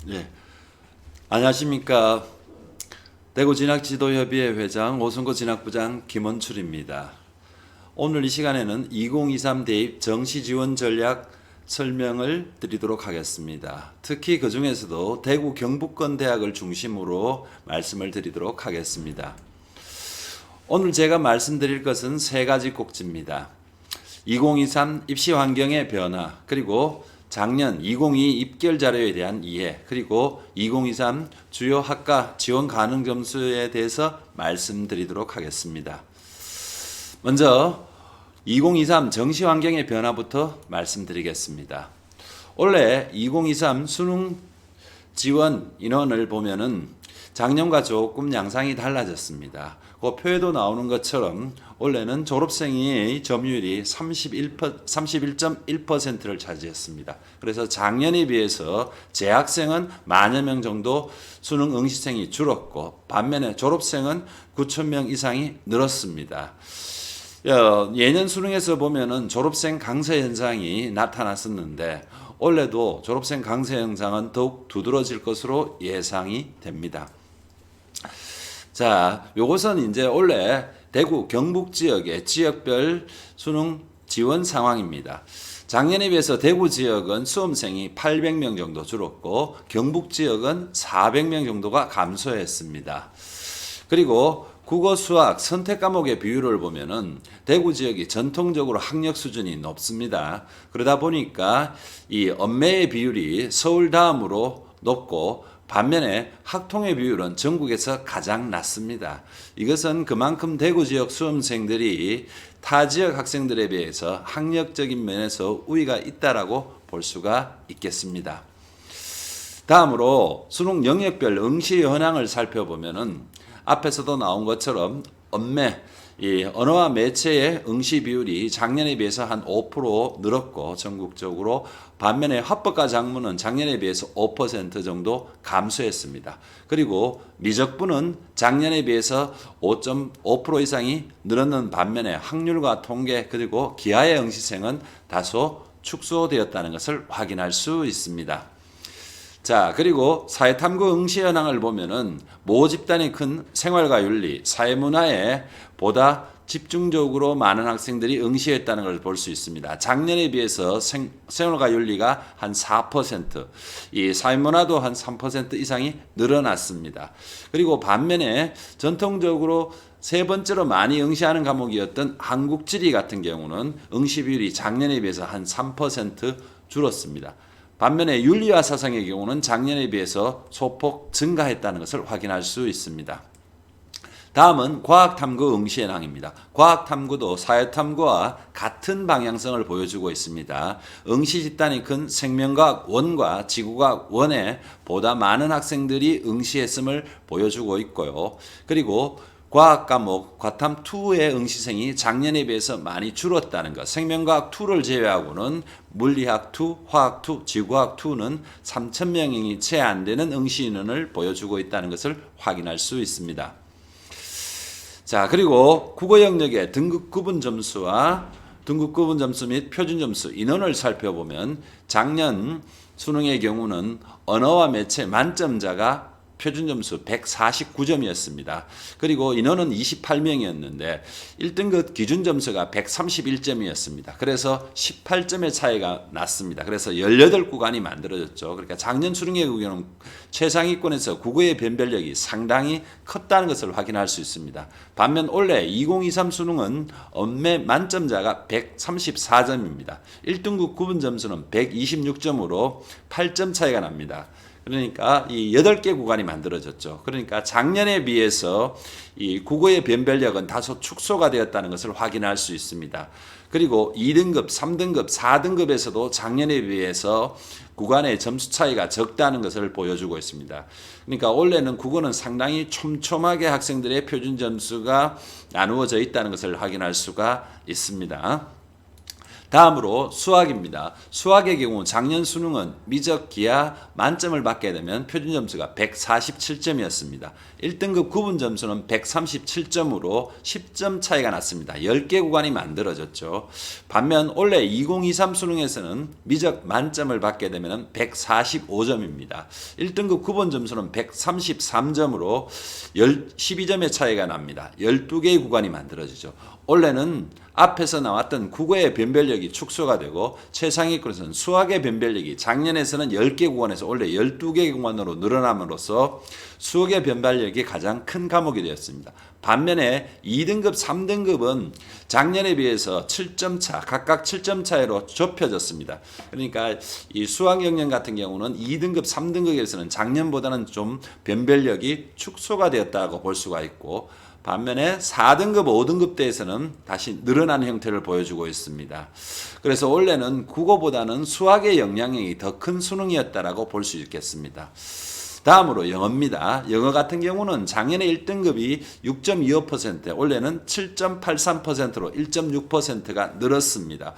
예, 안녕하십니까. 대구진학지도협의회 회장 오승구 진학부장 김원출입니다. 오늘 이 시간에는 2023 대입 정시지원 전략 설명을 드리도록 하겠습니다. 특히 그 중에서도 대구 경북권 대학을 중심으로 말씀을 드리도록 하겠습니다. 오늘 제가 말씀드릴 것은 세 가지 꼭지입니다. 2023 입시 환경의 변화, 그리고 작년 2022 입결 자료에 대한 이해, 그리고 2023 주요 학과 지원 가능 점수에 대해서 말씀드리도록 하겠습니다. 먼저 2023 정시 환경의 변화부터 말씀드리겠습니다. 올해 2023 수능 지원 인원을 보면은 작년과 조금 양상이 달라졌습니다. 그 표에도 나오는 것처럼 올해는 졸업생의 점유율이 31.1%를 차지했습니다. 그래서 작년에 비해서 재학생은 만여 명 정도 수능 응시생이 줄었고, 반면에 졸업생은 9천 명 이상이 늘었습니다. 예년 수능에서 보면은 졸업생 강세 현상이 나타났었는데, 올해도 졸업생 강세 현상은 더욱 두드러질 것으로 예상이 됩니다. 자, 요것은 이제 원래 대구 경북 지역의 지역별 수능 지원 상황입니다. 작년에 비해서 대구 지역은 수험생이 800명 정도 줄었고, 경북 지역은 400명 정도가 감소했습니다. 그리고 국어, 수학, 선택 과목의 비율을 보면은 대구 지역이 전통적으로 학력 수준이 높습니다. 그러다 보니까 이 언매의 비율이 서울 다음으로 높고, 반면에 학통의 비율은 전국에서 가장 낮습니다. 이것은 그만큼 대구 지역 수험생들이 타 지역 학생들에 비해서 학력적인 면에서 우위가 있다라고 볼 수가 있겠습니다. 다음으로 수능 영역별 응시 현황을 살펴보면은 앞에서도 나온 것처럼 이 언어와 매체의 응시 비율이 작년에 비해서 한 5% 늘었고, 전국적으로. 반면에 합법과 작문은 작년에 비해서 5% 정도 감소했습니다. 그리고 미적분은 작년에 비해서 5.5% 이상이 늘었는 반면에 확률과 통계, 그리고 기하의 응시생은 다소 축소되었다는 것을 확인할 수 있습니다. 자, 그리고 사회탐구 응시 현황을 보면은 모집단이 큰 생활과 윤리, 사회문화에 보다 집중적으로 많은 학생들이 응시했다는 걸 볼 수 있습니다. 작년에 비해서 생활과 윤리가 한 4%, 이 사회문화도 한 3% 이상이 늘어났습니다. 그리고 반면에 전통적으로 세 번째로 많이 응시하는 과목이었던 한국지리 같은 경우는 응시 비율이 작년에 비해서 한 3% 줄었습니다. 반면에 윤리와 사상의 경우는 작년에 비해서 소폭 증가했다는 것을 확인할 수 있습니다. 다음은 과학탐구 응시 현황입니다. 과학탐구도 사회탐구와 같은 방향성을 보여주고 있습니다. 응시 집단이 큰 생명과학 1과 지구과학 1에 보다 많은 학생들이 응시했음을 보여주고 있고요. 그리고 과학 과목 과탐 2의 응시생이 작년에 비해서 많이 줄었다는 것. 생명과학 2를 제외하고는 물리학 2, 화학 2, 지구과학 2는 3,000명이 채 안 되는 응시 인원을 보여주고 있다는 것을 확인할 수 있습니다. 자, 그리고 국어 영역의 등급 구분 점수와 등급 구분 점수 및 표준 점수 인원을 살펴보면 작년 수능의 경우는 언어와 매체 만점자가 표준 점수 149점이었습니다. 그리고 인원은 28명이었는데 1등급 기준 점수가 131점이었습니다. 그래서 18점의 차이가 났습니다. 그래서 18구간이 만들어졌죠. 그러니까 작년 수능의 경우는 최상위권에서 국어의 변별력이 상당히 컸다는 것을 확인할 수 있습니다. 반면 올해 2023 수능은 언매 만점자가 134점입니다. 1등급 구분 점수는 126점으로 8점 차이가 납니다. 그러니까 이 8개 구간이 만들어졌죠. 그러니까 작년에 비해서 이 국어의 변별력은 다소 축소가 되었다는 것을 확인할 수 있습니다. 그리고 2등급, 3등급, 4등급에서도 작년에 비해서 구간의 점수 차이가 적다는 것을 보여주고 있습니다. 그러니까 올해는 국어는 상당히 촘촘하게 학생들의 표준 점수가 나누어져 있다는 것을 확인할 수가 있습니다. 다음으로 수학입니다. 수학의 경우 작년 수능은 미적 기하 만점을 받게 되면 표준 점수가 147점이었습니다. 1등급 구분 점수는 137점으로 10점 차이가 났습니다. 10개 구간이 만들어졌죠. 반면 올해 2023 수능에서는 미적 만점을 받게 되면 145점입니다. 1등급 구분 점수는 133점으로 12점의 차이가 납니다. 12개의 구간이 만들어지죠. 올해는 앞에서 나왔던 국어의 변별력이 축소가 되고 최상위권에서는 수학의 변별력이 작년에서는 10개 구간에서 올해 12개 구간으로 늘어남으로써 수학의 변별력이 가장 큰 과목이 되었습니다. 반면에 2등급, 3등급은 작년에 비해서 7점 차, 각각 7점 차이로 좁혀졌습니다. 그러니까 이 수학 영역 같은 경우는 2등급, 3등급에서는 작년보다는 좀 변별력이 축소가 되었다고 볼 수가 있고 반면에 4등급, 5등급 대에서는 다시 늘어나는 형태를 보여주고 있습니다. 그래서 올해는 국어보다는 수학의 영향력이 더 큰 수능이었다라고 볼 수 있겠습니다. 다음으로 영어입니다. 영어 같은 경우는 작년에 1등급이 6.25%, 올해는 7.83%로 1.6%가 늘었습니다.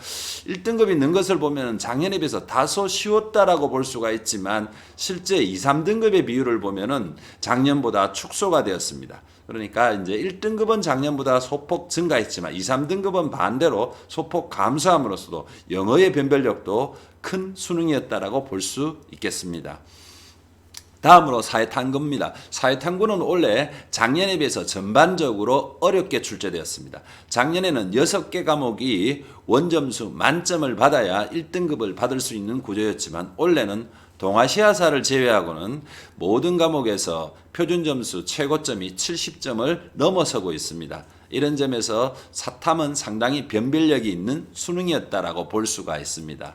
1등급이 는 것을 보면 작년에 비해서 다소 쉬웠다라고 볼 수가 있지만 실제 2, 3등급의 비율을 보면은 작년보다 축소가 되었습니다. 그러니까 이제 1등급은 작년보다 소폭 증가했지만 2, 3등급은 반대로 소폭 감소함으로써도 영어의 변별력도 큰 수능이었다라고 볼 수 있겠습니다. 다음으로 사회탐구입니다. 사회탐구는 원래 작년에 비해서 전반적으로 어렵게 출제되었습니다. 작년에는 6개 과목이 원점수 만점을 받아야 1등급을 받을 수 있는 구조였지만 올해는 동아시아사를 제외하고는 모든 과목에서 표준점수 최고점이 70점을 넘어서고 있습니다. 이런 점에서 사탐은 상당히 변별력이 있는 수능이었다라고 볼 수가 있습니다.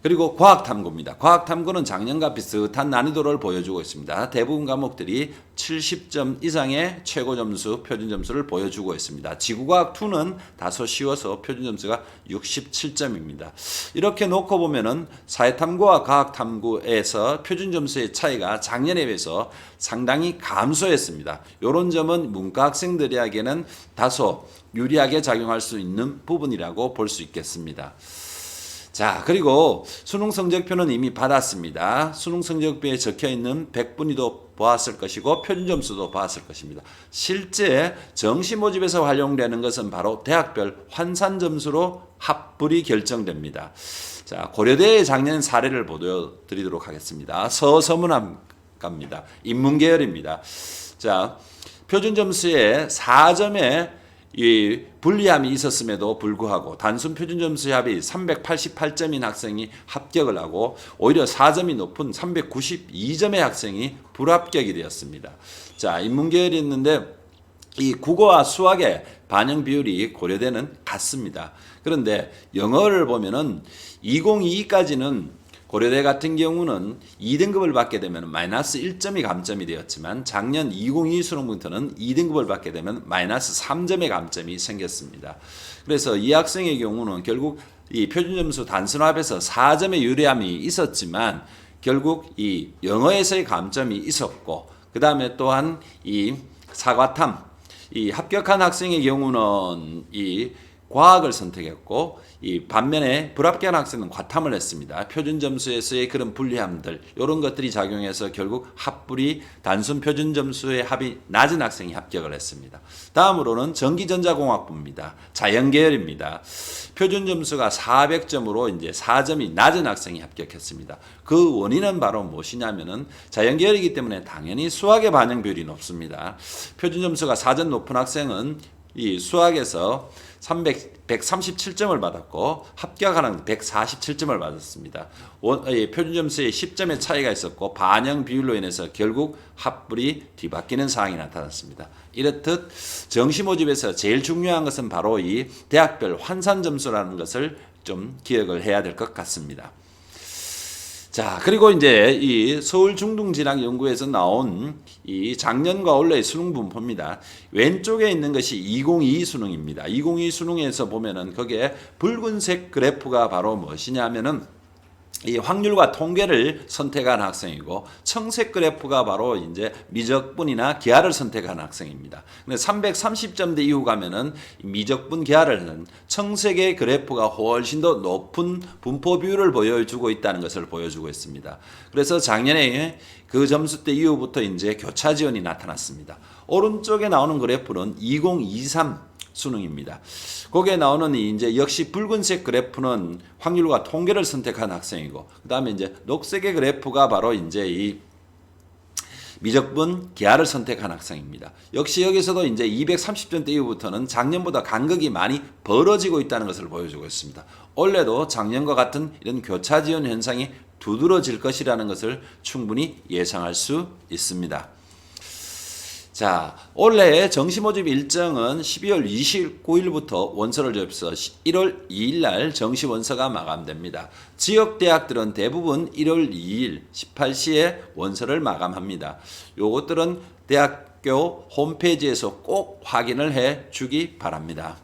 그리고 과학탐구입니다. 과학탐구는 작년과 비슷한 난이도를 보여주고 있습니다. 대부분 과목들이 70점 이상의 최고점수, 표준점수를 보여주고 있습니다. 지구과학2는 다소 쉬워서 표준점수가 67점입니다. 이렇게 놓고 보면은 사회탐구와 과학탐구에서 표준점수의 차이가 작년에 비해서 상당히 감소했습니다. 이런 점은 문과 학생들에게는 다소 유리하게 작용할 수 있는 부분이라고 볼 수 있겠습니다. 자, 그리고 수능 성적표는 이미 받았습니다. 수능 성적표에 적혀 있는 100분위도 보았을 것이고 표준 점수도 보았을 것입니다. 실제 정시 모집에서 활용되는 것은 바로 대학별 환산 점수로 합불이 결정됩니다. 자, 고려대의 작년 사례를 보여드리도록 하겠습니다. 서서문학과입니다. 인문계열입니다. 자, 표준 점수에 4점의 이 불리함이 있었음에도 불구하고 단순 표준 점수의 합이 388점인 학생이 합격을 하고 오히려 4점이 높은 392점의 학생이 불합격이 되었습니다. 자, 인문계열이 있는데 이 국어와 수학의 반영 비율이 고려대는 같습니다. 그런데 영어를 보면은 2022까지는 고려대 같은 경우는 2등급을 받게 되면 마이너스 1점이 감점이 되었지만 작년 2022 수능부터는 2등급을 받게 되면 마이너스 3점의 감점이 생겼습니다. 그래서 이 학생의 경우는 결국 이 표준점수 단순합에서 4점의 유리함이 있었지만 결국 이 영어에서의 감점이 있었고 그 다음에 또한 이 사과탐, 이 합격한 학생의 경우는 이 과학을 선택했고 이 반면에 불합격한 학생은 과탐을 했습니다. 표준 점수에서의 그런 불리함들 이런 것들이 작용해서 결국 합불이 단순 표준 점수의 합이 낮은 학생이 합격을 했습니다. 다음으로는 전기전자공학부입니다. 자연계열입니다. 표준 점수가 400점으로 이제 4점이 낮은 학생이 합격했습니다. 그 원인은 바로 무엇이냐면은 자연계열이기 때문에 당연히 수학의 반영 비율이 높습니다. 표준 점수가 4점 높은 학생은 이 수학에서 137점을 받았고 합격하는 147점을 받았습니다. 표준점수의 10점의 차이가 있었고 반영 비율로 인해서 결국 합불이 뒤바뀌는 상황이 나타났습니다. 이렇듯 정시 모집에서 제일 중요한 것은 바로 이 대학별 환산 점수라는 것을 좀 기억을 해야 될 것 같습니다. 자, 그리고 이제 이 서울중등진학연구에서 나온 이 작년과 올해의 수능 분포입니다. 왼쪽에 있는 것이 2022 수능입니다. 2022 수능에서 보면은 거기에 붉은색 그래프가 바로 무엇이냐면은 이 확률과 통계를 선택한 학생이고 청색 그래프가 바로 이제 미적분이나 기하를 선택한 학생입니다. 근데 330점대 이후 가면은 미적분 기하를 하는 청색의 그래프가 훨씬 더 높은 분포 비율을 보여주고 있다는 것을 보여주고 있습니다. 그래서 작년에 그 점수대 이후부터 이제 교차 지원이 나타났습니다. 오른쪽에 나오는 그래프는 2023 수능입니다. 거기에 나오는 이제 역시 붉은색 그래프는 확률과 통계를 선택한 학생이고, 그 다음에 이제 녹색의 그래프가 바로 이제 이 미적분 기하를 선택한 학생입니다. 역시 여기서도 이제 230점대 이후부터는 작년보다 간극이 많이 벌어지고 있다는 것을 보여주고 있습니다. 올해도 작년과 같은 이런 교차 지원 현상이 두드러질 것이라는 것을 충분히 예상할 수 있습니다. 자, 올해의 정시 모집 일정은 12월 29일부터 원서를 접수 1월 2일 날 정시 원서가 마감됩니다. 지역 대학들은 대부분 1월 2일 18시에 원서를 마감합니다. 요것들은 대학교 홈페이지에서 꼭 확인을 해 주기 바랍니다.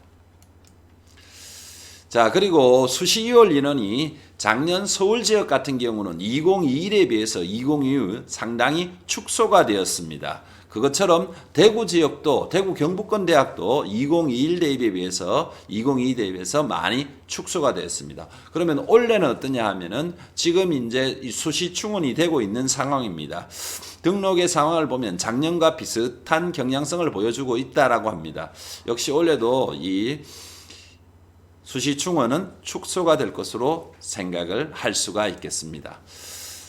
자, 그리고 수시 2월 인원이 작년 서울 지역 같은 경우는 2021에 비해서 2022 상당히 축소가 되었습니다. 그것처럼 대구 지역도 대구 경북권 대학도 2021 대입에 비해서 2022 대입에서 많이 축소가 되었습니다. 그러면 올해는 어떠냐 하면은 지금 이제 수시 충원이 되고 있는 상황입니다. 등록의 상황을 보면 작년과 비슷한 경향성을 보여주고 있다라고 합니다. 역시 올해도 이 수시 충원은 축소가 될 것으로 생각을 할 수가 있겠습니다.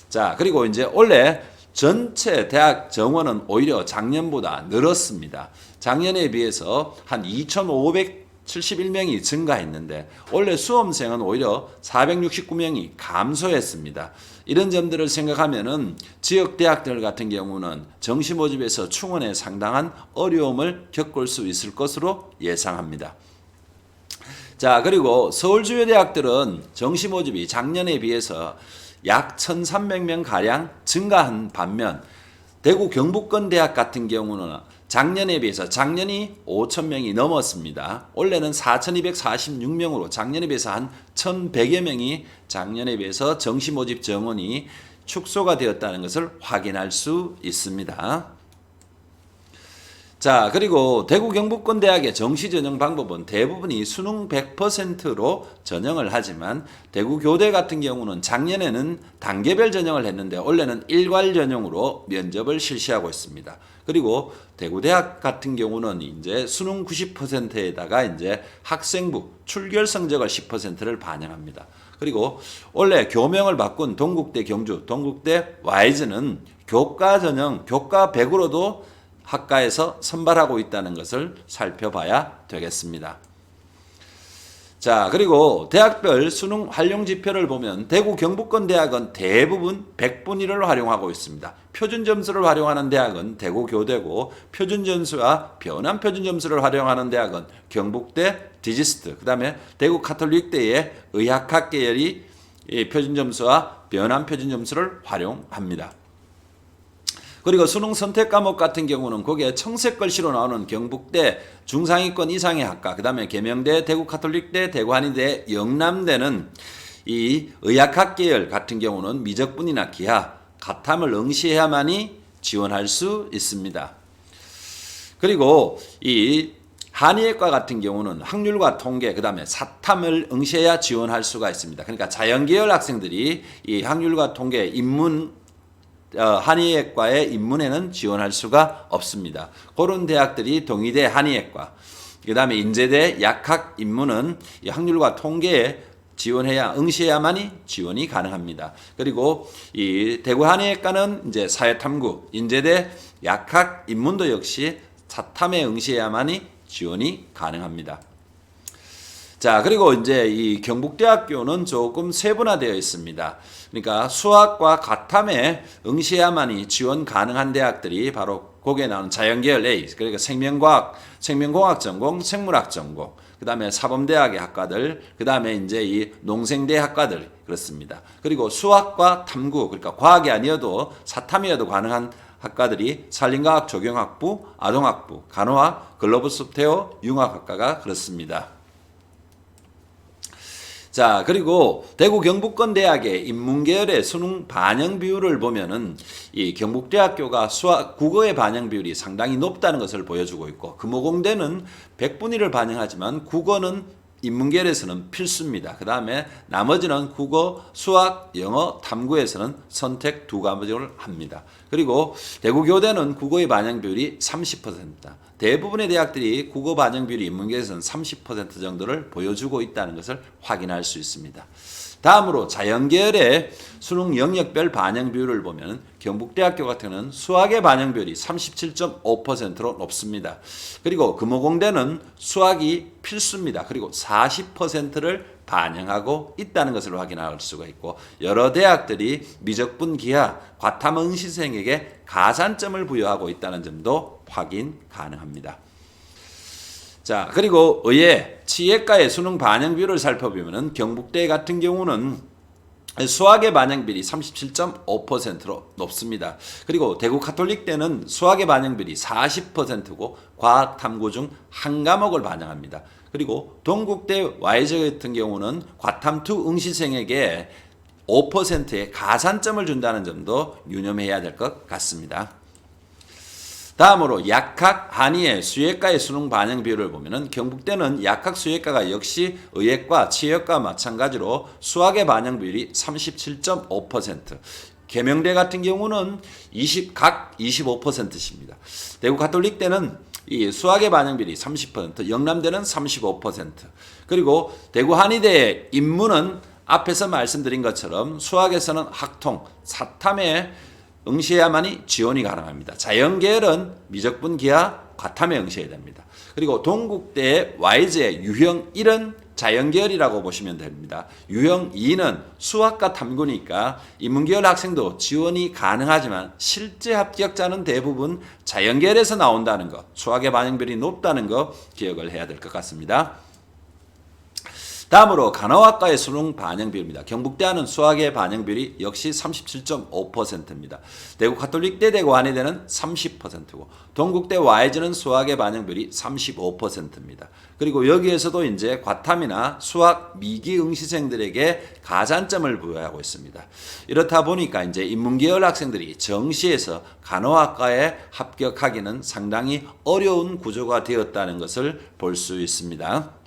자, 그리고 이제 올해 전체 대학 정원은 오히려 작년보다 늘었습니다. 작년에 비해서 한 2,571명이 증가했는데 올해 수험생은 오히려 469명이 감소했습니다. 이런 점들을 생각하면은 지역 대학들 같은 경우는 정시 모집에서 충원에 상당한 어려움을 겪을 수 있을 것으로 예상합니다. 자, 그리고 서울 주요 대학들은 정시 모집이 작년에 비해서 약 1,300명 가량 증가한 반면 대구 경북권 대학 같은 경우는 작년에 비해서 작년이 5,000명이 넘었습니다. 올해는 4,246명으로 작년에 비해서 한 1,100여 명이 작년에 비해서 정시 모집 정원이 축소가 되었다는 것을 확인할 수 있습니다. 자, 그리고 대구 경북권 대학의 정시 전형 방법은 대부분이 수능 100%로 전형을 하지만 대구 교대 같은 경우는 작년에는 단계별 전형을 했는데 올해는 일괄 전형으로 면접을 실시하고 있습니다. 그리고 대구 대학 같은 경우는 이제 수능 90%에다가 이제 학생부 출결 성적을 10%를 반영합니다. 그리고 원래 교명을 바꾼 동국대 경주, 동국대 와이즈는 교과 전형, 교과 100으로도 학과에서 선발하고 있다는 것을 살펴봐야 되겠습니다. 자, 그리고 대학별 수능 활용 지표를 보면 대구 경북권 대학은 대부분 100분위를 활용하고 있습니다. 표준 점수를 활용하는 대학은 대구 교대고 표준 점수와 변환 표준 점수를 활용하는 대학은 경북대 디지스트, 그 다음에 대구 카톨릭대의 의학학 계열이 표준 점수와 변환 표준 점수를 활용합니다. 그리고 수능 선택 과목 같은 경우는 거기에 청색 글씨로 나오는 경북대 중상위권 이상의 학과, 그 다음에 계명대, 대구 카톨릭대, 대구 한의대, 영남대는 이 의학학 계열 같은 경우는 미적분이나 기하, 가탐을 응시해야만이 지원할 수 있습니다. 그리고 이 한의학과 같은 경우는 확률과 통계, 그 다음에 사탐을 응시해야 지원할 수가 있습니다. 그러니까 자연계열 학생들이 이 확률과 통계, 인문 한의학과의 입문에는 지원할 수가 없습니다. 그런 대학들이 동의대 한의학과, 그 다음에 인제대 약학 입문은 이 확률과 통계에 지원해야 응시해야만이 지원이 가능합니다. 그리고 이 대구 한의학과는 이제 사회탐구, 인제대 약학 입문도 역시 사탐에 응시해야만이 지원이 가능합니다. 자, 그리고 이제 이 경북대학교는 조금 세분화되어 있습니다. 그러니까 수학과 가탐에 응시해야만이 지원 가능한 대학들이 바로 거기에 나오는 자연계열 A, 그러니까 생명과학, 생명공학 전공, 생물학 전공, 그 다음에 사범대학의 학과들, 그 다음에 이제 이 농생대 학과들 그렇습니다. 그리고 수학과 탐구, 그러니까 과학이 아니어도 사탐이어도 가능한 학과들이 산림과학 적용학부, 아동학부, 간호학, 글로벌 소프트웨어, 융합학과가 그렇습니다. 자, 그리고 대구 경북권 대학의 인문계열의 수능 반영 비율을 보면은 이 경북대학교가 수학 국어의 반영 비율이 상당히 높다는 것을 보여주고 있고, 금호공대는 100분위를 반영하지만 국어는 인문계열에서는 필수입니다. 그 다음에 나머지는 국어, 수학, 영어, 탐구에서는 선택 두 과목을 합니다. 그리고 대구교대는 국어의 반영 비율이 30%다. 대부분의 대학들이 국어 반영 비율이 인문계에서는 30% 정도를 보여주고 있다는 것을 확인할 수 있습니다. 다음으로 자연계열의 수능 영역별 반영 비율을 보면 경북대학교 같은 경우는 수학의 반영 비율이 37.5%로 높습니다. 그리고 금호공대는 수학이 필수입니다. 그리고 40%를 반영하고 있다는 것을 확인할 수가 있고, 여러 대학들이 미적분 기하, 과탐 응시생에게 가산점을 부여하고 있다는 점도 확인 가능합니다. 자, 그리고 의예, 치예과의 수능 반영 비율을 살펴보면 경북대 같은 경우는 수학의 반영 비율이 37.5%로 높습니다. 그리고 대구 가톨릭대는 수학의 반영 비율이 40%고 과학 탐구 중 한 과목을 반영합니다. 그리고 동국대 Y제 같은 경우는 과탐2 응시생에게 5%의 가산점을 준다는 점도 유념해야 될 것 같습니다. 다음으로 약학, 한의의 수예과의 수능 반영 비율을 보면은 경북대는 약학 수예과가 역시 의예과, 치예과 마찬가지로 수학의 반영 비율이 37.5%, 계명대 같은 경우는 각 25%입니다. 대구 가톨릭대는 이 수학의 반영 비율이 30%, 영남대는 35%, 그리고 대구 한의대의 인문은 앞에서 말씀드린 것처럼 수학에서는 학통, 사탐에 응시해야만이 지원이 가능합니다. 자연계열은 미적분 기하, 과탐에 응시해야 됩니다. 그리고 동국대의 Y제 유형 1은 자연계열이라고 보시면 됩니다. 유형 2는 수학과 탐구니까 인문계열 학생도 지원이 가능하지만 실제 합격자는 대부분 자연계열에서 나온다는 것, 수학의 반영비율이 높다는 것 기억을 해야 될 것 같습니다. 다음으로 간호학과의 수능 반영 비율입니다. 경북대하는 수학의 반영 비율이 역시 37.5%입니다. 대구 가톨릭대, 대구 한의대는 30%고 동국대 Y제는 수학의 반영 비율이 35%입니다. 그리고 여기에서도 이제 과탐이나 수학 미기 응시생들에게 가산점을 부여하고 있습니다. 이렇다 보니까 이제 인문계열 학생들이 정시에서 간호학과에 합격하기는 상당히 어려운 구조가 되었다는 것을 볼 수 있습니다.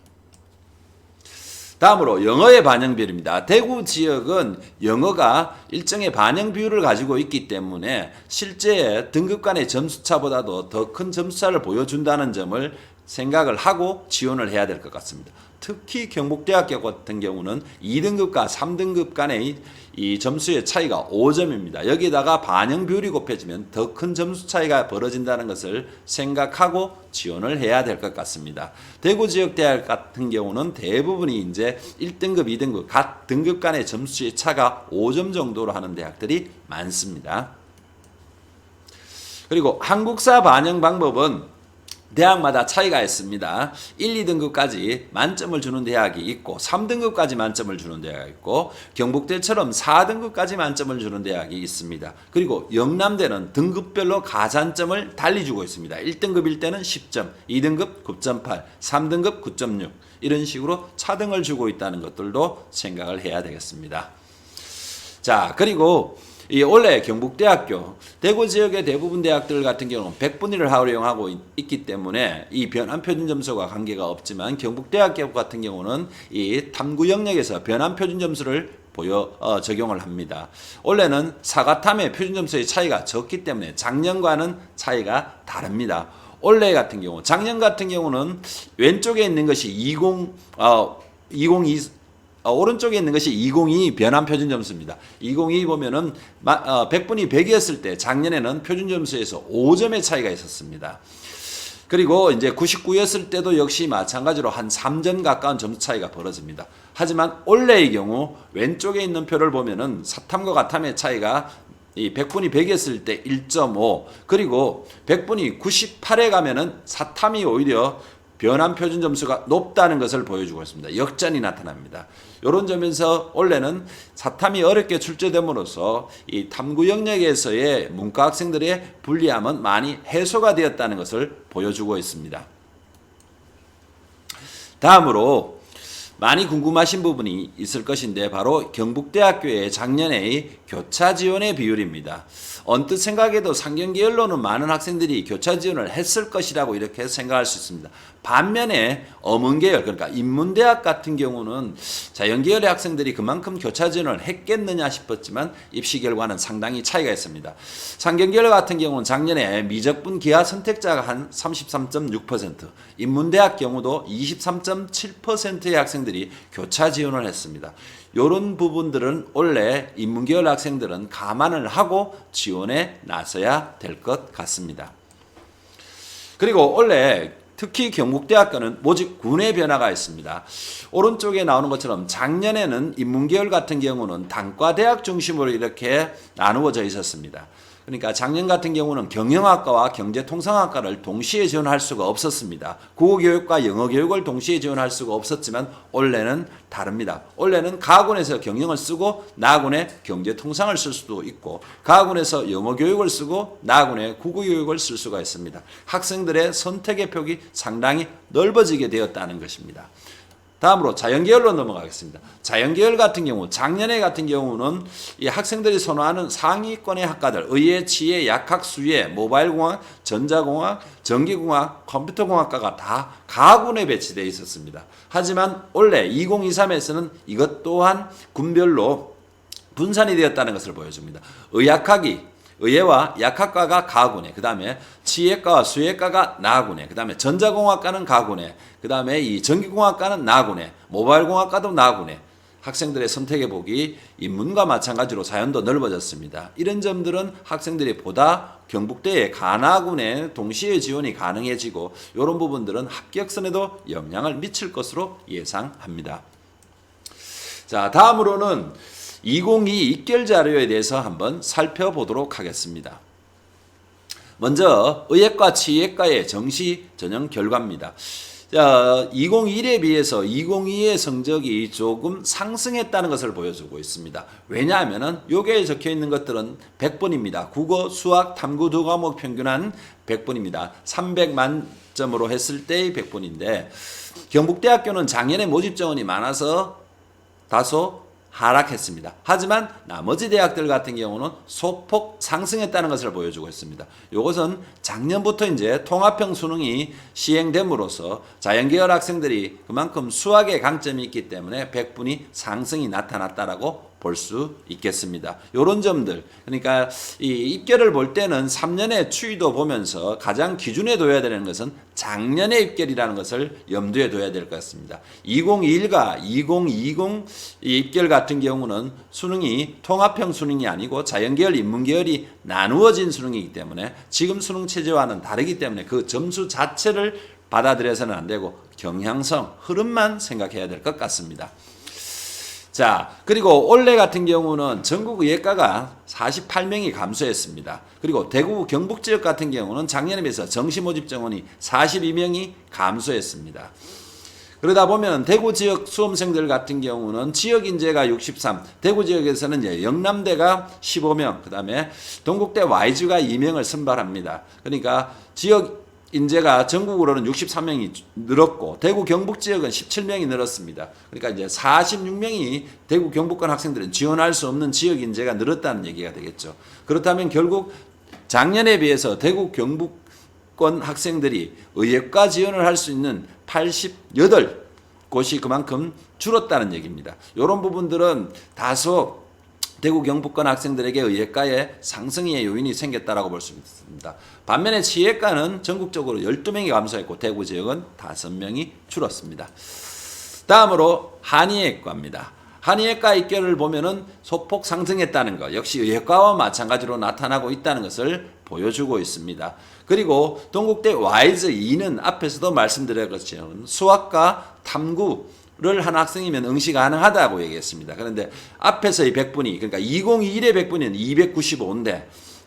다음으로 영어의 반영 비율입니다. 대구 지역은 영어가 일정의 반영 비율을 가지고 있기 때문에 실제 등급 간의 점수차보다도 더 큰 점수차를 보여준다는 점을 생각을 하고 지원을 해야 될 것 같습니다. 특히 경북대학교 같은 경우는 2등급과 3등급 간의 이 점수의 차이가 5점입니다. 여기다가 반영 비율이 곱해지면 더 큰 점수 차이가 벌어진다는 것을 생각하고 지원을 해야 될 것 같습니다. 대구 지역 대학 같은 경우는 대부분이 이제 1등급, 2등급 각 등급 간의 점수의 차가 5점 정도로 하는 대학들이 많습니다. 그리고 한국사 반영 방법은 대학마다 차이가 있습니다. 1, 2등급까지 만점을 주는 대학이 있고 3등급까지 만점을 주는 대학이 있고 경북대처럼 4등급까지 만점을 주는 대학이 있습니다. 그리고 영남대는 등급별로 가산점을 달리 주고 있습니다. 1등급일 때는 10점, 2등급 9.8, 3등급 9.6 이런 식으로 차등을 주고 있다는 것들도 생각을 해야 되겠습니다. 자, 그리고 이 원래 경북대학교, 대구 지역의 대부분 대학들 같은 경우는 100분위를 활용하고 있기 때문에 이 변환 표준 점수와 관계가 없지만 경북대학교 같은 경우는 이 탐구 영역에서 변환 표준 점수를 적용을 합니다. 원래는 사과탐의 표준 점수의 차이가 적기 때문에 작년과는 차이가 다릅니다. 올해 같은 경우, 작년 같은 경우는 왼쪽에 있는 것이 2022 오른쪽에 있는 것이 2022 변환 표준 점수입니다. 2022 보면은 100분이 100이었을 때 작년에는 표준 점수에서 5점의 차이가 있었습니다. 그리고 이제 99였을 때도 역시 마찬가지로 한 3점 가까운 점수 차이가 벌어집니다. 하지만 올해의 경우 왼쪽에 있는 표를 보면은 사탐과 과탐의 차이가 이 100분이 100이었을 때 1.5, 그리고 100분이 98에 가면은 사탐이 오히려 변환 표준 점수가 높다는 것을 보여주고 있습니다. 역전이 나타납니다. 이런 점에서 원래는 사탐이 어렵게 출제됨으로써 이 탐구 영역에서의 문과 학생들의 불리함은 많이 해소가 되었다는 것을 보여주고 있습니다. 다음으로 많이 궁금하신 부분이 있을 것인데 바로 경북대학교의 작년의 교차 지원의 비율입니다. 언뜻 생각해도 상경계열로는 많은 학생들이 교차 지원을 했을 것이라고 이렇게 생각할 수 있습니다. 반면에 어문계열, 그러니까 인문대학 같은 경우는 자연계열의 학생들이 그만큼 교차 지원을 했겠느냐 싶었지만 입시 결과는 상당히 차이가 있습니다. 상경계열 같은 경우는 작년에 미적분 기하 선택자가 한 33.6%, 인문대학 경우도 23.7%의 학생들이 교차 지원을 했습니다. 이런 부분들은 원래 인문계열 학생들은 감안을 하고 지원에 나서야 될 것 같습니다. 그리고 원래 특히 경북대학교는 모집 군의 변화가 있습니다. 오른쪽에 나오는 것처럼 작년에는 인문계열 같은 경우는 단과대학 중심으로 이렇게 나누어져 있었습니다. 그러니까 작년 같은 경우는 경영학과와 경제통상학과를 동시에 지원할 수가 없었습니다. 국어교육과 영어교육을 동시에 지원할 수가 없었지만 올해는 다릅니다. 올해는 가군에서 경영을 쓰고 나군에 경제통상을 쓸 수도 있고 가군에서 영어교육을 쓰고 나군에 국어교육을 쓸 수가 있습니다. 학생들의 선택의 폭이 상당히 넓어지게 되었다는 것입니다. 다음으로 자연계열로 넘어가겠습니다. 자연계열 같은 경우 작년에 같은 경우는 이 학생들이 선호하는 상위권의 학과들 의예, 치예, 약학, 수예, 모바일공학, 전자공학, 전기공학, 컴퓨터공학과가 다 가군에 배치되어 있었습니다. 하지만 올해 2023에서는 이것 또한 군별로 분산이 되었다는 것을 보여줍니다. 의예와 약학과가 가군에, 그 다음에 치예과와 수예과가 나군에, 그 다음에 전자공학과는 가군에, 그 다음에 이 전기공학과는 나군에, 모바일공학과도 나군에 학생들의 선택의 폭이 인문과 마찬가지로 사연도 넓어졌습니다. 이런 점들은 학생들이 보다 경북대의 가나군에 동시에 지원이 가능해지고 이런 부분들은 합격선에도 영향을 미칠 것으로 예상합니다. 자, 다음으로는 2022 입결 자료에 대해서 한번 살펴보도록 하겠습니다. 먼저 의예과, 치예과의 정시 전형 결과입니다. 2021에 비해서 2022의 성적이 조금 상승했다는 것을 보여주고 있습니다. 왜냐하면 여기에 적혀 있는 것들은 100분입니다. 국어, 수학, 탐구 두 과목 평균한 100분입니다. 300만점으로 했을 때의 100분인데 경북대학교는 작년에 모집 정원이 많아서 다소 하락했습니다. 하지만 나머지 대학들 같은 경우는 소폭 상승했다는 것을 보여주고 있습니다. 이것은 작년부터 이제 통합형 수능이 시행됨으로써 자연계열 학생들이 그만큼 수학에 강점이 있기 때문에 100분이 상승이 나타났다라고 볼 수 있겠습니다. 이런 점들, 그러니까 이 입결을 볼 때는 3년의 추이도 보면서 가장 기준에 둬야 되는 것은 작년의 입결이라는 것을 염두에 둬야 될 것 같습니다. 2021과 2020 입결 같은 경우는 수능이 통합형 수능이 아니고 자연계열, 인문계열이 나누어진 수능이기 때문에 지금 수능 체제와는 다르기 때문에 그 점수 자체를 받아들여서는 안 되고 경향성, 흐름만 생각해야 될 것 같습니다. 자, 그리고 올해 같은 경우는 전국 의예과가 48명이 감소했습니다. 그리고 대구 경북 지역 같은 경우는 작년에 비해서 정시 모집 정원이 42명이 감소했습니다. 그러다 보면 대구 지역 수험생들 같은 경우는 지역 인재가 63, 대구 지역에서는 이제 영남대가 15명, 그다음에 동국대 Y주가 2명을 선발합니다. 그러니까 지역 인재가 전국으로는 63명이 늘었고 대구 경북 지역은 17명이 늘었습니다. 그러니까 이제 46명이 대구 경북권 학생들은 지원할 수 없는 지역 인재가 늘었다는 얘기가 되겠죠. 그렇다면 결국 작년에 비해서 대구 경북권 학생들이 의예과 지원을 할 수 있는 88곳이 그만큼 줄었다는 얘기입니다. 이런 부분들은 다소 대구 경북권 학생들에게 의예과에 상승의 요인이 생겼다라고 볼 수 있습니다. 반면에 치예과는 전국적으로 12명이 감소했고 대구 지역은 5명이 줄었습니다. 다음으로 한의예과입니다. 한의예과 입결을 보면은 소폭 상승했다는 것, 역시 의예과와 마찬가지로 나타나고 있다는 것을 보여주고 있습니다. 그리고 동국대 와이즈 2는 앞에서도 말씀드린 것처럼 수학과 탐구를 한 학생이면 응시 가능하다고 얘기했습니다. 그런데 앞에서의 100분이, 그러니까 2021의 100분은 295인데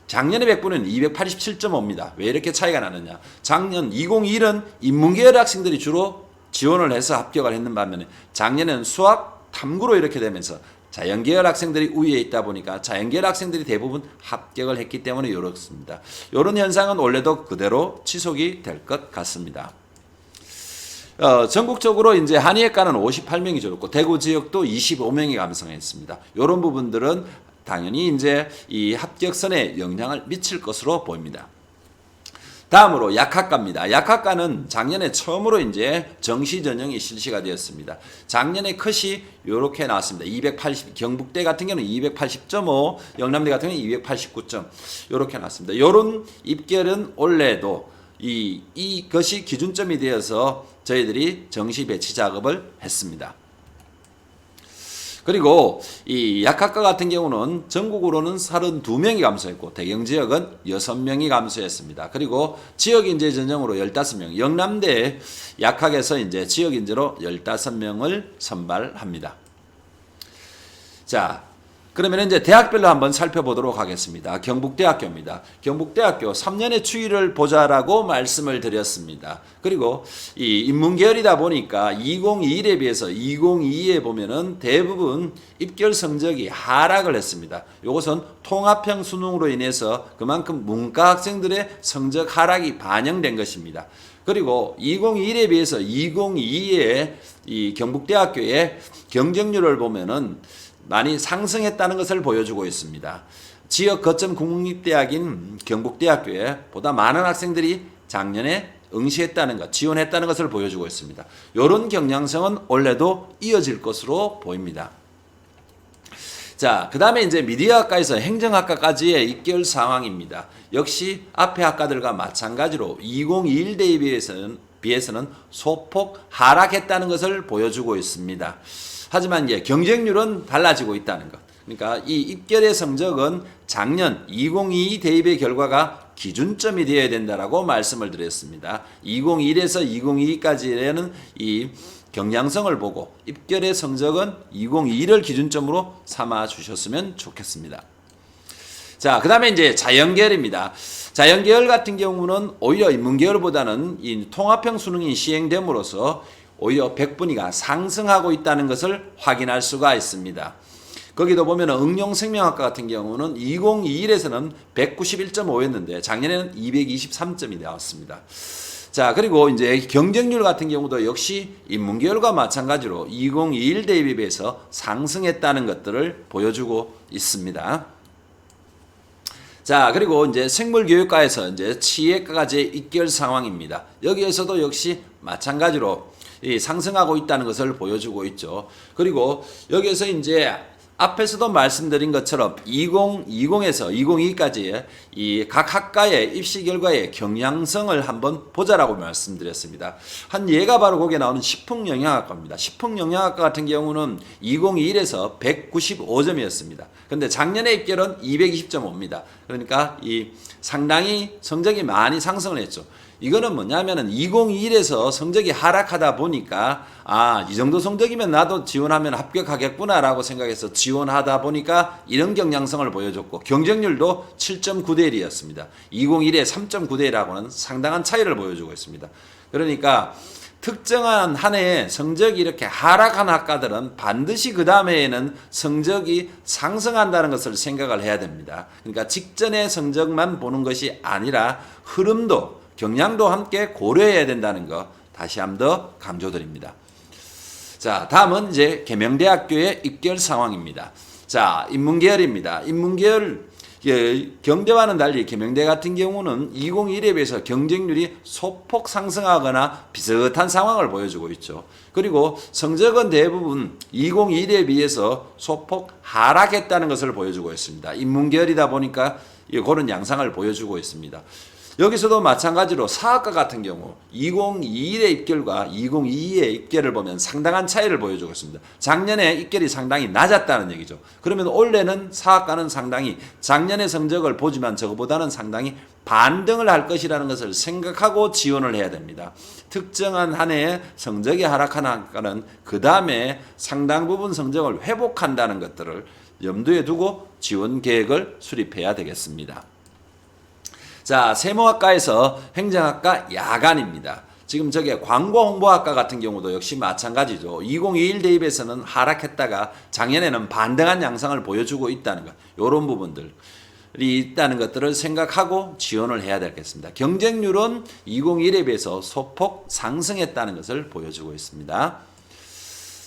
작년의 100분은 287.5입니다. 왜 이렇게 차이가 나느냐? 작년 2021은 인문계열 학생들이 주로 지원을 해서 합격을 했는 반면에 작년에는 수학, 탐구로 이렇게 되면서 자연계열 학생들이 우위에 있다 보니까 자연계열 학생들이 대부분 합격을 했기 때문에 이렇습니다. 이런 현상은 올해도 그대로 지속이 될 것 같습니다. 전국적으로 이제 한의학과는 58명이 졸업고 대구 지역도 25명이 감성했습니다. 이런 부분들은 당연히 이제 이 합격선에 영향을 미칠 것으로 보입니다. 다음으로 약학과입니다. 약학과는 작년에 처음으로 이제 정시 전형이 실시가 되었습니다. 작년에 컷이 이렇게 나왔습니다. 280, 경북대 같은 경우는 280.5, 영남대 같은 경우는 289점 이렇게 나왔습니다. 이런 입결은 올해도 이것이 기준점이 되어서 저희들이 정시 배치 작업을 했습니다. 그리고 이 약학과 같은 경우는 전국으로는 32명이 감소했고 대경 지역은 6명이 감소했습니다. 그리고 지역 인재 전형으로 15명, 영남대 약학에서 이제 지역 인재로 15명을 선발합니다. 자, 그러면 이제 대학별로 한번 살펴보도록 하겠습니다. 경북대학교입니다. 경북대학교 3년의 추이를 보자라고 말씀을 드렸습니다. 그리고 이 인문계열이다 보니까 2021에 비해서 2022에 보면은 대부분 입결 성적이 하락을 했습니다. 이것은 통합형 수능으로 인해서 그만큼 문과 학생들의 성적 하락이 반영된 것입니다. 그리고 2021에 비해서 2022에 이 경북대학교의 경쟁률을 보면은 많이 상승했다는 것을 보여주고 있습니다. 지역 거점 국립대학인 경북대학교에 보다 많은 학생들이 작년에 응시했다는 것, 지원했다는 것을 보여주고 있습니다. 이런 경향성은 올해도 이어질 것으로 보입니다. 자, 그 다음에 이제 미디어학과에서 행정학과까지의 입결 상황입니다. 역시 앞에 학과들과 마찬가지로 2021 대비해서는 소폭 하락했다는 것을 보여주고 있습니다. 하지만 이제 경쟁률은 달라지고 있다는 것. 그러니까 이 입결의 성적은 작년 2022 대입의 결과가 기준점이 되어야 된다라고 말씀을 드렸습니다. 2021에서 2022까지는 이 경향성을 보고 입결의 성적은 2021을 기준점으로 삼아 주셨으면 좋겠습니다. 자, 그 다음에 이제 자연계열입니다. 자연계열 같은 경우는 오히려 인문계열보다는 이 통합형 수능이 시행됨으로써 오히려 백분위가 상승하고 있다는 것을 확인할 수가 있습니다. 거기도 보면 응용생명학과 같은 경우는 2021에서는 191.5였는데 작년에는 223점이 나왔습니다. 자, 그리고 이제 경쟁률 같은 경우도 역시 인문계열과 마찬가지로 2021 대비에 비해서 상승했다는 것들을 보여주고 있습니다. 자, 그리고 이제 생물교육과에서 이제 치의과까지의 입결 상황입니다. 여기에서도 역시 마찬가지로 상승하고 있다는 것을 보여주고 있죠. 그리고 여기에서 이제 앞에서도 말씀드린 것처럼 2020에서 2022까지 이 각 학과의 입시 결과의 경향성을 한번 보자라고 말씀드렸습니다. 한 예가 바로 거기에 나오는 식품영양학과입니다. 식품영양학과 같은 경우는 2021에서 195점이었습니다. 그런데 작년에 입결은 220.5입니다. 그러니까 이 상당히 성적이 많이 상승을 했죠. 이거는 뭐냐면은 2021에서 성적이 하락하다 보니까 이 정도 성적이면 나도 지원하면 합격하겠구나라고 생각해서 지원하다 보니까 이런 경향성을 보여줬고 경쟁률도 7.9대 1이었습니다. 2021에 3.9대 1하고는 상당한 차이를 보여주고 있습니다. 그러니까 특정한 한 해에 성적이 이렇게 하락한 학과들은 반드시 그 다음 해에는 성적이 상승한다는 것을 생각을 해야 됩니다. 그러니까 직전의 성적만 보는 것이 아니라 흐름도 경향도 함께 고려해야 된다는 거 다시 한 번 더 강조드립니다. 자, 다음은 이제 계명대학교의 입결 상황입니다. 자, 인문계열입니다. 인문계열 경대와는 달리 계명대 같은 경우는 2021에 비해서 경쟁률이 소폭 상승하거나 비슷한 상황을 보여주고 있죠. 그리고 성적은 대부분 2021에 비해서 소폭 하락했다는 것을 보여주고 있습니다. 인문계열이다 보니까 그런 양상을 보여주고 있습니다. 여기서도 마찬가지로 사학과 같은 경우 2021의 입결과 2022의 입결을 보면 상당한 차이를 보여주고 있습니다. 작년에 입결이 상당히 낮았다는 얘기죠. 그러면 올해는 사학과는 상당히 작년의 성적을 보지만 저거보다는 상당히 반등을 할 것이라는 것을 생각하고 지원을 해야 됩니다. 특정한 한 해에 성적이 하락한 학과는 그 다음에 상당 부분 성적을 회복한다는 것들을 염두에 두고 지원 계획을 수립해야 되겠습니다. 자, 세무학과에서 행정학과 야간입니다. 지금 저게 광고홍보학과 같은 경우도 역시 마찬가지죠. 2021 대입에서는 하락했다가 작년에는 반등한 양상을 보여주고 있다는 것. 이런 부분들. 있다는 것들을 생각하고 지원을 해야 되겠습니다. 경쟁률은 2021에 비해서 소폭 상승했다는 것을 보여주고 있습니다.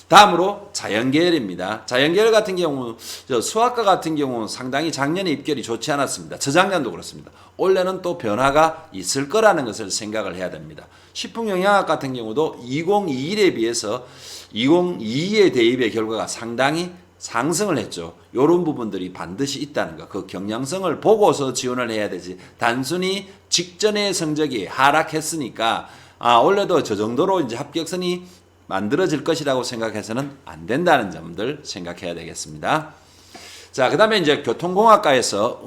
다음으로 자연계열입니다. 자연계열 같은 경우 수학과 같은 경우 상당히 작년에 입결이 좋지 않았습니다. 저작년도 그렇습니다. 올해는 또 변화가 있을 거라는 것을 생각을 해야 됩니다. 식품영양학 같은 경우도 2021에 비해서 2022의 대입의 결과가 상당히 상승을 했죠. 이런 부분들이 반드시 있다는 것. 그 경향성을 보고서 지원을 해야 되지. 단순히 직전의 성적이 하락했으니까 올해도 저 정도로 이제 합격선이 만들어질 것이라고 생각해서는 안 된다는 점들 생각해야 되겠습니다. 자, 그 다음에 이제 교통공학과에서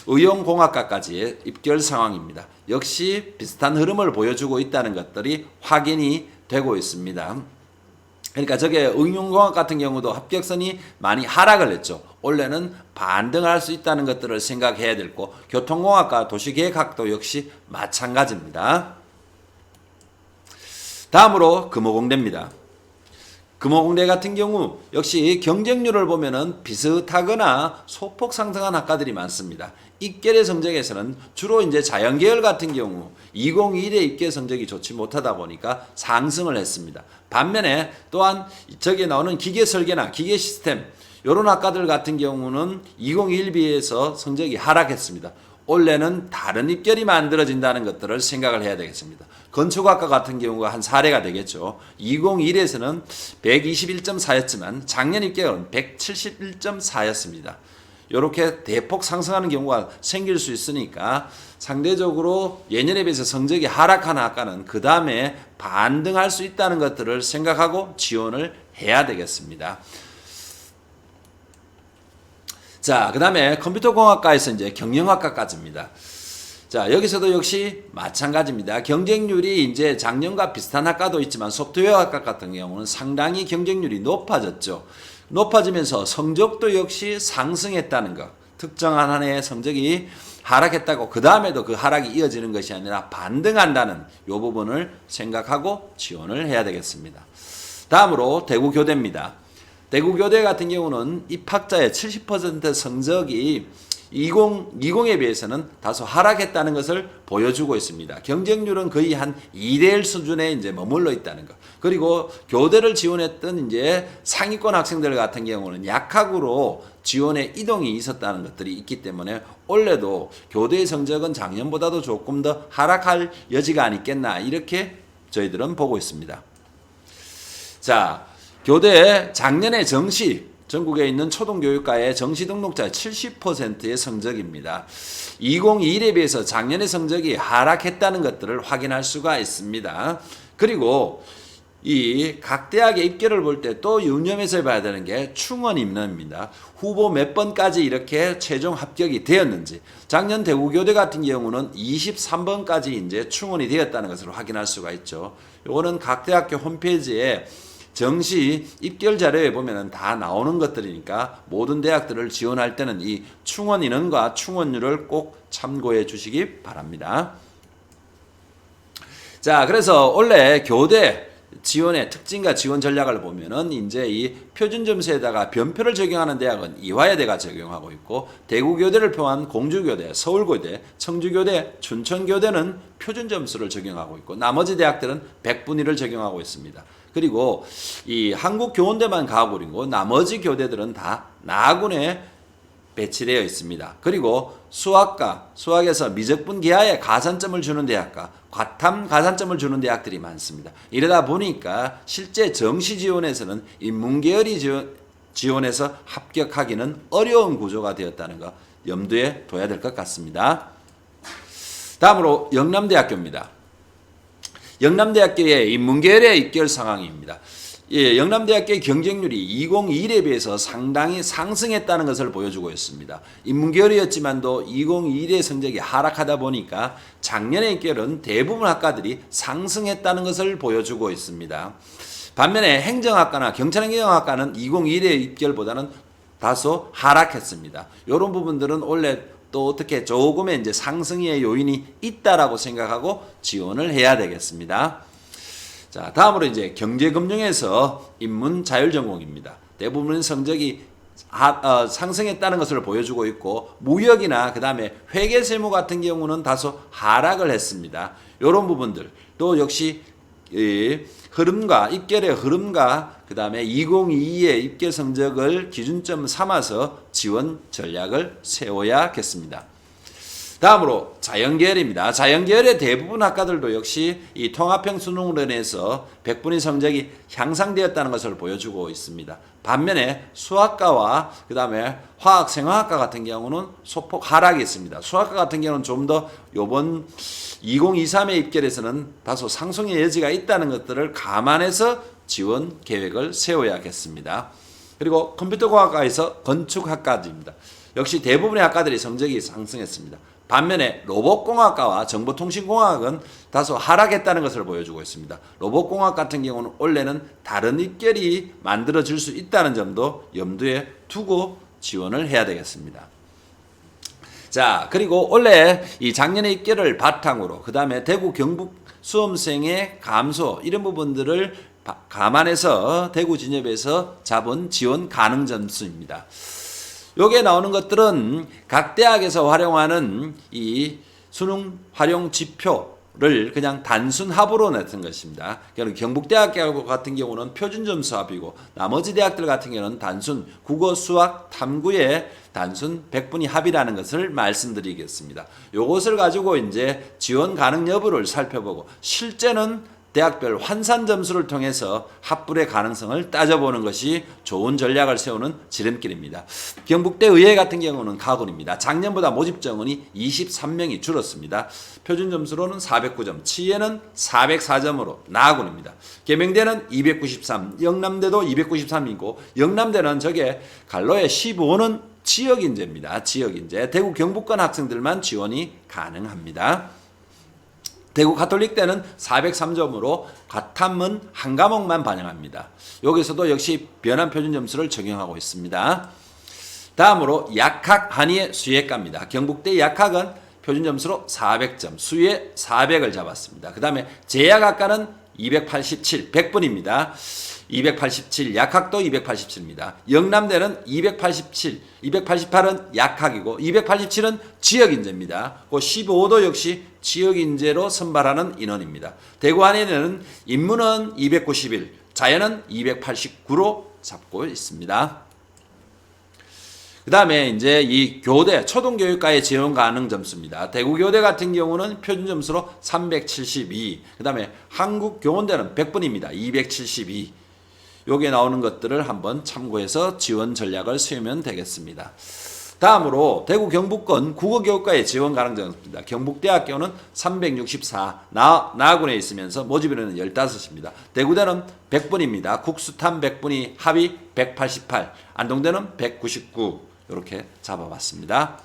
의용공학과까지의 입결 상황입니다. 역시 비슷한 흐름을 보여주고 있다는 것들이 확인이 되고 있습니다. 그러니까 저게 응용공학 같은 경우도 합격선이 많이 하락을 했죠. 원래는 반등할 수 있다는 것들을 생각해야 되고 교통공학과 도시계획학도 역시 마찬가지입니다. 다음으로 금호공대입니다. 금호공대 같은 경우 역시 경쟁률을 보면은 비슷하거나 소폭 상승한 학과들이 많습니다. 입결의 성적에서는 주로 이제 자연계열 같은 경우 2021의 입결 성적이 좋지 못하다 보니까 상승을 했습니다. 반면에 또한 저기에 나오는 기계설계나 기계시스템 이런 학과들 같은 경우는 2021 비해서 성적이 하락했습니다. 올해는 다른 입결이 만들어진다는 것들을 생각을 해야 되겠습니다. 건축학과 같은 경우가 한 사례가 되겠죠. 2021에서는 121.4였지만 작년 입결은 171.4였습니다. 이렇게 대폭 상승하는 경우가 생길 수 있으니까 상대적으로 예년에 비해서 성적이 하락하는 학과는 그 다음에 반등할 수 있다는 것들을 생각하고 지원을 해야 되겠습니다. 자, 그 다음에 컴퓨터공학과에서 이제 경영학과까지입니다. 자, 여기서도 역시 마찬가지입니다. 경쟁률이 이제 작년과 비슷한 학과도 있지만 소프트웨어학과 같은 경우는 상당히 경쟁률이 높아졌죠. 높아지면서 성적도 역시 상승했다는 것. 특정한 한 해의 성적이 하락했다고 그 다음에도 그 하락이 이어지는 것이 아니라 반등한다는 이 부분을 생각하고 지원을 해야 되겠습니다. 다음으로 대구교대입니다. 대구교대 같은 경우는 입학자의 70% 성적이 2020에 비해서는 다소 하락했다는 것을 보여주고 있습니다. 경쟁률은 거의 한 2대1 수준에 이제 머물러 있다는 것. 그리고 교대를 지원했던 이제 상위권 학생들 같은 경우는 약학으로 지원에 이동이 있었다는 것들이 있기 때문에 올해도 교대의 성적은 작년보다도 조금 더 하락할 여지가 있겠나 이렇게 저희들은 보고 있습니다. 자, 교대 작년에 정시 전국에 있는 초등교육과의 정시 등록자의 70%의 성적입니다. 2021에 비해서 작년의 성적이 하락했다는 것들을 확인할 수가 있습니다. 그리고 이 각 대학의 입결을 볼 때 또 유념해서 봐야 되는 게 충원 입론입니다. 후보 몇 번까지 이렇게 최종 합격이 되었는지. 작년 대구교대 같은 경우는 23번까지 이제 충원이 되었다는 것을 확인할 수가 있죠. 요거는 각 대학교 홈페이지에 정시 입결 자료에 보면은 다 나오는 것들이니까 모든 대학들을 지원할 때는 이 충원 인원과 충원율을 꼭 참고해 주시기 바랍니다. 자, 그래서 원래 교대 지원의 특징과 지원 전략을 보면은 이제 이 표준 점수에다가 변표를 적용하는 대학은 이화여대가 적용하고 있고 대구교대를 포함한 공주교대, 서울교대, 청주교대, 춘천교대는 표준 점수를 적용하고 있고 나머지 대학들은 100분위를 적용하고 있습니다. 그리고 이 한국교원대만 가고있고 나머지 교대들은 다 나군에 배치되어 있습니다. 그리고 수학에서 미적분 기하에 가산점을 주는 대학과 과탐 가산점을 주는 대학들이 많습니다. 이러다 보니까 실제 정시 지원에서는 인문계열이 지원해서 합격하기는 어려운 구조가 되었다는 거 염두에 둬야 될 것 같습니다. 다음으로 영남대학교입니다. 영남대학교의 인문계열의 입결 상황입니다. 예, 영남대학교의 경쟁률이 2021에 비해서 상당히 상승했다는 것을 보여주고 있습니다. 인문계열이었지만도 2021의 성적이 하락하다 보니까 작년의 입결은 대부분 학과들이 상승했다는 것을 보여주고 있습니다. 반면에 행정학과나 경찰행정학과는 2021의 입결보다는 다소 하락했습니다. 이런 부분들은 원래 또 어떻게 조금의 이제 상승의 요인이 있다라고 생각하고 지원을 해야 되겠습니다. 자, 다음으로 이제 경제금융에서 인문 자율전공입니다. 대부분 성적이 상승했다는 것을 보여주고 있고, 무역이나 그 다음에 회계 세무 같은 경우는 다소 하락을 했습니다. 이런 부분들 또 역시 흐름과 입결의 흐름과 그 다음에 2022의 입결 성적을 기준점 삼아서 지원 전략을 세워야겠습니다. 다음으로 자연계열입니다. 자연계열의 대부분 학과들도 역시 이 통합형 수능으로 인해서 100분위 성적이 향상되었다는 것을 보여주고 있습니다. 반면에 수학과와 그 다음에 화학, 생화학과 같은 경우는 소폭 하락이 있습니다. 수학과 같은 경우는 좀 더 요번 2023의 입결에서는 다소 상승의 여지가 있다는 것들을 감안해서 지원 계획을 세워야겠습니다. 그리고 컴퓨터공학과에서 건축학과입니다. 역시 대부분의 학과들이 성적이 상승했습니다. 반면에 로봇공학과와 정보통신공학은 다소 하락했다는 것을 보여주고 있습니다. 로봇공학 같은 경우는 원래는 다른 입결이 만들어질 수 있다는 점도 염두에 두고 지원을 해야 되겠습니다. 자, 그리고 원래 이 작년의 입결을 바탕으로 그 다음에 대구 경북 수험생의 감소 이런 부분들을 감안해서 대구 진협에서 잡은 지원 가능 점수입니다. 여기에 나오는 것들은 각 대학에서 활용하는 이 수능 활용 지표를 그냥 단순 합으로 냈던 것입니다. 경북대학 같은 경우는 표준 점수 합이고, 나머지 대학들 같은 경우는 단순 국어, 수학, 탐구의 단순 100분위 합이라는 것을 말씀드리겠습니다. 이것을 가지고 이제 지원 가능 여부를 살펴보고, 실제는 대학별 환산 점수를 통해서 합불의 가능성을 따져보는 것이 좋은 전략을 세우는 지름길입니다. 경북대 의회 같은 경우는 가군입니다. 작년보다 모집 정원이 23명이 줄었습니다. 표준 점수로는 409점, 치예는 404점으로 나군입니다. 계명대는 293, 영남대도 293이고, 영남대는 저게 갈로의 15는 지역인재입니다. 지역인재. 대구 경북권 학생들만 지원이 가능합니다. 대구 가톨릭대는 403점으로 과탐은 한 과목만 반영합니다. 여기서도 역시 변환 표준 점수를 적용하고 있습니다. 다음으로 약학 한의의 수예과입니다. 경북대 약학은 표준 점수로 400점, 수예 400을 잡았습니다. 그 다음에 제약학과는 287, 100분입니다. 287, 약학도 287입니다. 영남대는 287, 288은 약학이고 287은 지역인재입니다. 그 15도 역시 지역인재로 선발하는 인원입니다. 대구 한의대는 인문은 291, 자연은 289로 잡고 있습니다. 그 다음에 이제 이 교대, 초등교육과의 지원 가능 점수입니다. 대구교대 같은 경우는 표준 점수로 372, 그 다음에 한국교원대는 100분입니다. 272. 여기에 나오는 것들을 한번 참고해서 지원 전략을 세우면 되겠습니다. 다음으로 대구 경북권 국어교육과의 지원 가능 점수입니다. 경북대학교는 364, 나군에 있으면서 모집인원은 15입니다. 대구대는 100분입니다. 국수탐 100분이 합이 188, 안동대는 199 이렇게 잡아봤습니다.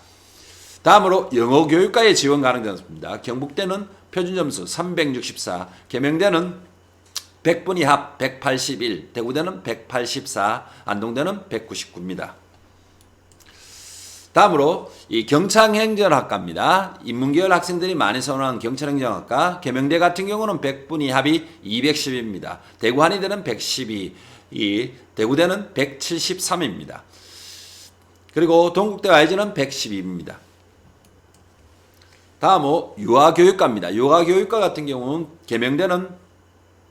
다음으로 영어교육과의 지원 가능 점수입니다. 경북대는 표준점수 364, 계명대는 100분위 합 181, 대구대는 184, 안동대는 199입니다. 다음으로 이 경창행정학과입니다. 인문계열 학생들이 많이 선호하는 경찰행정학과, 계명대 같은 경우는 100분위 합이 210입니다. 대구 한의대는 112, 이 대구대는 173입니다. 그리고 동국대 YG는 112입니다. 다음으로 유아교육과입니다. 유아교육과 같은 경우는 계명대는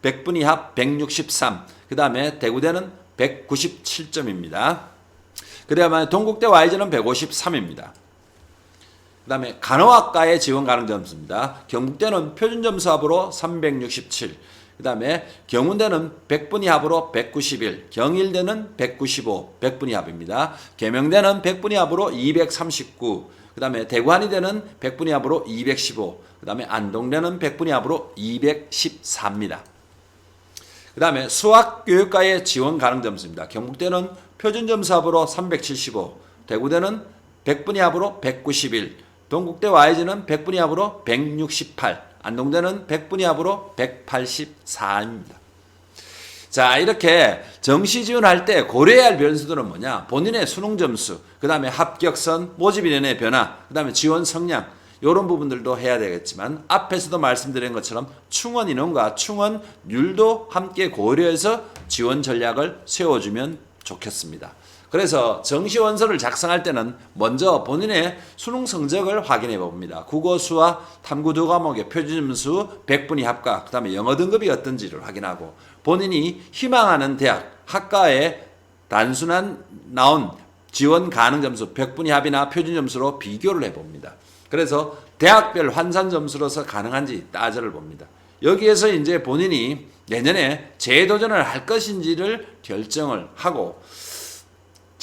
100분위 합 163, 그 다음에 대구대는 197점입니다. 그 다음에 동국대 YG는 153입니다. 그 다음에 간호학과의 지원 가능 점수입니다. 경북대는 표준점수 합으로 367, 그 다음에 경운대는 100분위 합으로 191, 경일대는 195, 100분위 합입니다. 계명대는 100분위 합으로 239, 그 다음에 대구한의대는 100분위 합으로 215, 그 다음에 안동대는 100분위 합으로 214입니다. 그 다음에 수학교육과의 지원 가능 점수입니다. 경북대는 표준점수 합으로 375, 대구대는 100분위 합으로 191, 동국대 YG는 100분위 합으로 168, 안동대는 100분위 합으로 184입니다. 자, 이렇게 정시 지원할 때 고려해야 할 변수들은 뭐냐? 본인의 수능 점수, 그 다음에 합격선, 모집인원의 변화, 그 다음에 지원 성향, 이런 부분들도 해야 되겠지만, 앞에서도 말씀드린 것처럼 충원 인원과 충원율도 함께 고려해서 지원 전략을 세워주면 좋겠습니다. 그래서 정시 원서를 작성할 때는 먼저 본인의 수능 성적을 확인해 봅니다. 국어, 수학, 탐구 두 과목의 표준점수 100분위 합과, 그다음에 영어 등급이 어떤지를 확인하고 본인이 희망하는 대학, 학과에 단순한 나온 지원 가능 점수 100분위 합이나 표준 점수로 비교를 해 봅니다. 그래서 대학별 환산 점수로서 가능한지 따져를 봅니다. 여기에서 이제 본인이 내년에 재도전을 할 것인지를 결정을 하고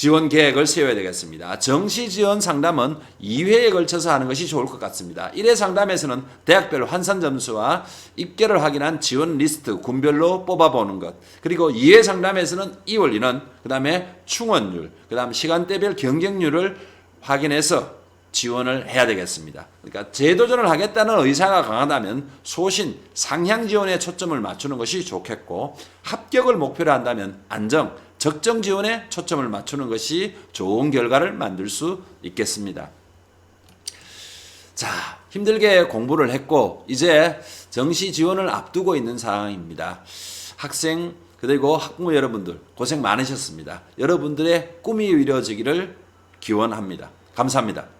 지원 계획을 세워야 되겠습니다. 정시 지원 상담은 2회에 걸쳐서 하는 것이 좋을 것 같습니다. 1회 상담에서는 대학별 환산 점수와 입결을 확인한 지원 리스트 군별로 뽑아보는 것, 그리고 2회 상담에서는 이 원리는 그 다음에 충원율, 그 다음 시간대별 경쟁률을 확인해서 지원을 해야 되겠습니다. 그러니까 재도전을 하겠다는 의사가 강하다면 소신, 상향 지원에 초점을 맞추는 것이 좋겠고, 합격을 목표로 한다면 안정, 적정 지원에 초점을 맞추는 것이 좋은 결과를 만들 수 있겠습니다. 자, 힘들게 공부를 했고 이제 정시 지원을 앞두고 있는 상황입니다. 학생 그리고 학부모 여러분들 고생 많으셨습니다. 여러분들의 꿈이 이루어지기를 기원합니다. 감사합니다.